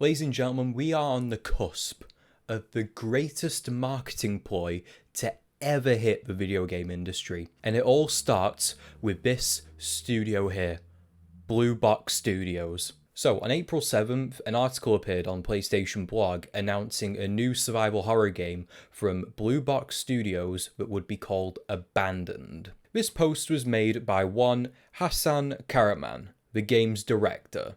Ladies and gentlemen, we are on the cusp of the greatest marketing ploy to ever hit the video game industry. And it all starts with this studio here, Blue Box Studios. So, on April 7th, an article appeared on PlayStation Blog announcing a new survival horror game from Blue Box Studios that would be called Abandoned. This post was made by one Hassan Karaman, the game's director.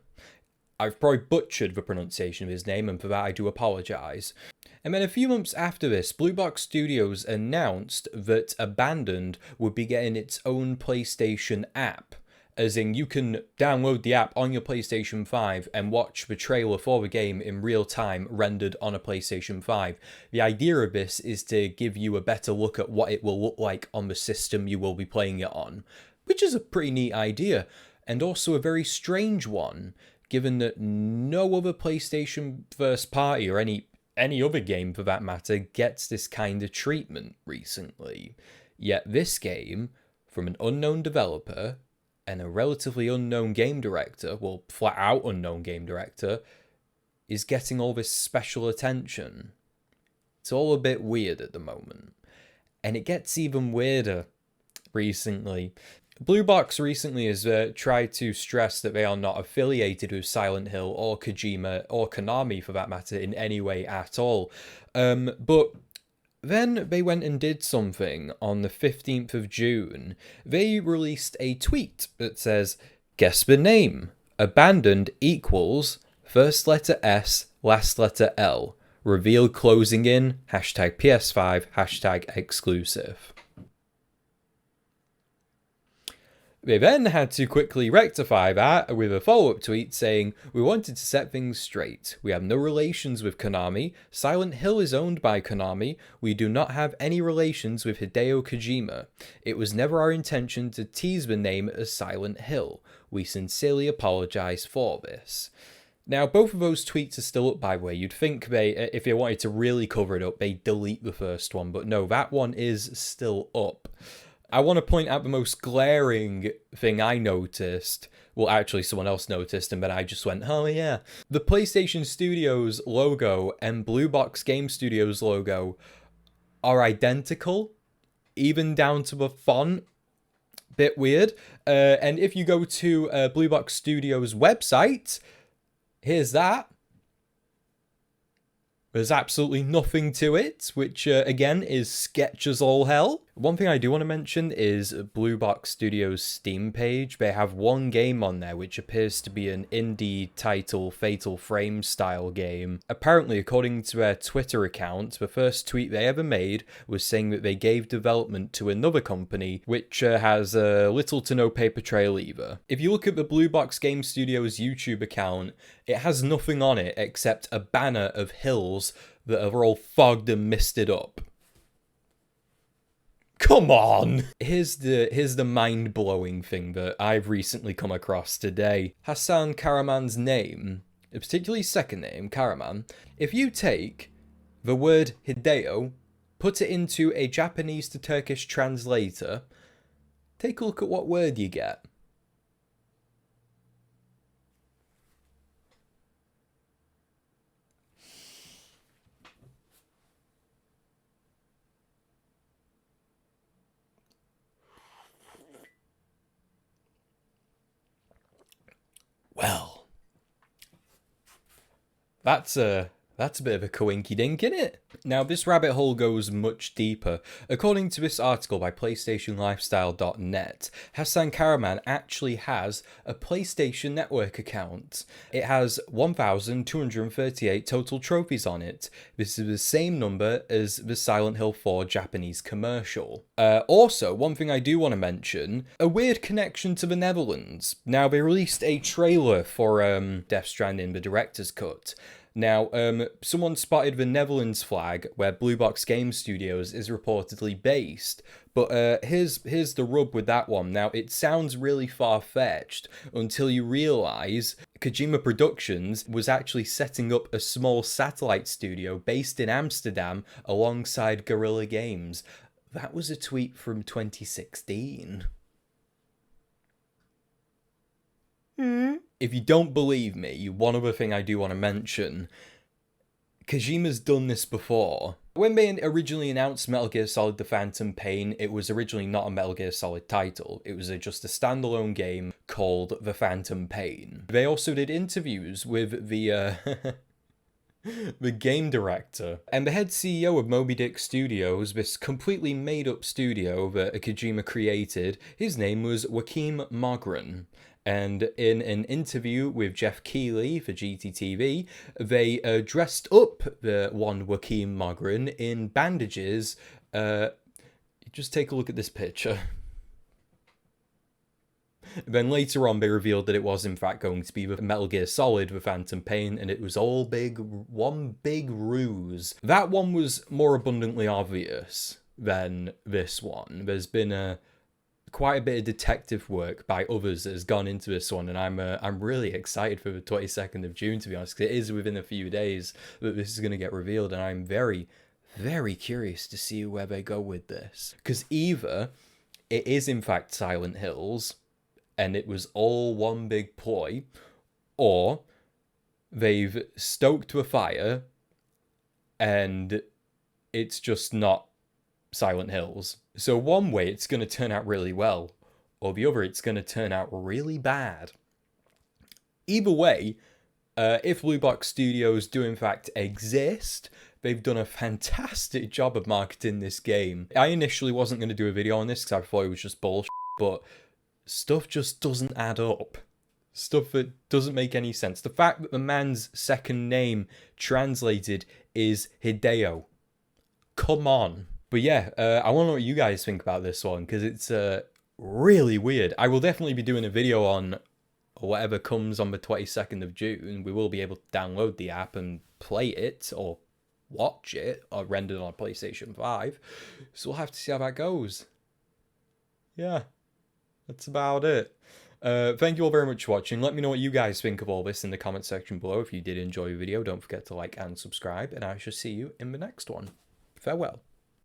I've probably butchered the pronunciation of his name, and for that I do apologise. And then a few months after this, Blue Box Studios announced that Abandoned would be getting its own PlayStation app. As in, you can download the app on your PlayStation 5 and watch the trailer for the game in real time rendered on a PlayStation 5. The idea of this is to give you a better look at what it will look like on the system you will be playing it on, which is a pretty neat idea, and also a very strange one, given that no other PlayStation first party, or any other game for that matter, gets this kind of treatment recently. Yet this game, from an unknown developer and a relatively unknown game director, well, flat out unknown game director, is getting all this special attention. It's all a bit weird at the moment. And it gets even weirder recently. Blue Box recently has tried to stress that they are not affiliated with Silent Hill or Kojima or Konami for that matter in any way at all. But then they went and did something on the 15th of June. They released a tweet that says, "Guess the name. Abandoned equals first letter S, last letter L. Reveal closing in, hashtag PS5, hashtag exclusive." They then had to quickly rectify that with a follow-up tweet saying, "We wanted to set things straight. We have no relations with Konami. Silent Hill is owned by Konami. We do not have any relations with Hideo Kojima. It was never our intention to tease the name as Silent Hill. We sincerely apologize for this." Now, both of those tweets are still up, by the way. You'd think if they wanted to really cover it up, they'd delete the first one, but no, that one is still up. I want to point out the most glaring thing I noticed. Well, actually, someone else noticed, and then I just went, oh yeah. The PlayStation Studios logo and Blue Box Game Studios logo are identical, even down to the font. Bit weird. And if you go to Blue Box Studios' website, here's that. There's absolutely nothing to it, which, again, is sketch as all hell. One thing I do want to mention is Blue Box Studios' Steam page. They have one game on there, which appears to be an indie title Fatal Frame style game. Apparently, according to their Twitter account, the first tweet they ever made was saying that they gave development to another company, which has little to no paper trail either. If you look at the Blue Box Game Studios YouTube account, it has nothing on it except a banner of hills that are all fogged and misted up. Come on! Here's the mind-blowing thing that I've recently come across today. Hassan Karaman's name, particularly second name, Karaman, if you take the word Hideo, put it into a Japanese to Turkish translator, take a look at what word you get. Well, that's a bit of a coinky-dink, isn't it? Now, this rabbit hole goes much deeper. According to this article by PlayStationLifestyle.net, Hassan Karaman actually has a PlayStation Network account. It has 1,238 total trophies on it. This is the same number as the Silent Hill 4 Japanese commercial. Also, one thing I do want to mention, a weird connection to the Netherlands. Now, they released a trailer for Death Stranding, the director's cut. Now, someone spotted the Netherlands flag where Blue Box Game Studios is reportedly based, but here's the rub with that one. Now, it sounds really far-fetched until you realise Kojima Productions was actually setting up a small satellite studio based in Amsterdam alongside Guerrilla Games. That was a tweet from 2016. If you don't believe me, one other thing I do want to mention, Kojima's done this before. When they originally announced Metal Gear Solid The Phantom Pain, it was originally not a Metal Gear Solid title. It was just a standalone game called The Phantom Pain. They also did interviews with the the game director and the head CEO of Moby Dick Studios, this completely made-up studio that Kojima created. His name was Joachim Mogren. And in an interview with Jeff Keighley for GTTV, they dressed up the one Joachim Mogren in bandages. Just take a look at this picture. Then later on, they revealed that it was in fact going to be the Metal Gear Solid, The Phantom Pain, and it was all one big ruse. That one was more abundantly obvious than this one. There's been quite a bit of detective work by others that has gone into this one, and I'm really excited for the 22nd of June, to be honest, because it is within a few days that this is going to get revealed, and I'm very, very curious to see where they go with this. Because either it is in fact Silent Hills, and it was all one big ploy, or they've stoked a fire, and it's just not Silent Hills. So one way it's going to turn out really well, or the other it's going to turn out really bad. Either way, if Blue Box Studios do in fact exist, they've done a fantastic job of marketing this game. I initially wasn't going to do a video on this because I thought it was just bullshit, but stuff just doesn't add up. Stuff that doesn't make any sense. The fact that the man's second name translated is Hideo. Come on. But yeah, I want to know what you guys think about this one, because it's really weird. I will definitely be doing a video on whatever comes on the 22nd of June. We will be able to download the app and play it, or watch it, or render it on PlayStation 5. So we'll have to see how that goes. Yeah, that's about it. Thank you all very much for watching. Let me know what you guys think of all this in the comment section below. If you did enjoy the video, don't forget to like and subscribe, and I shall see you in the next one. Farewell.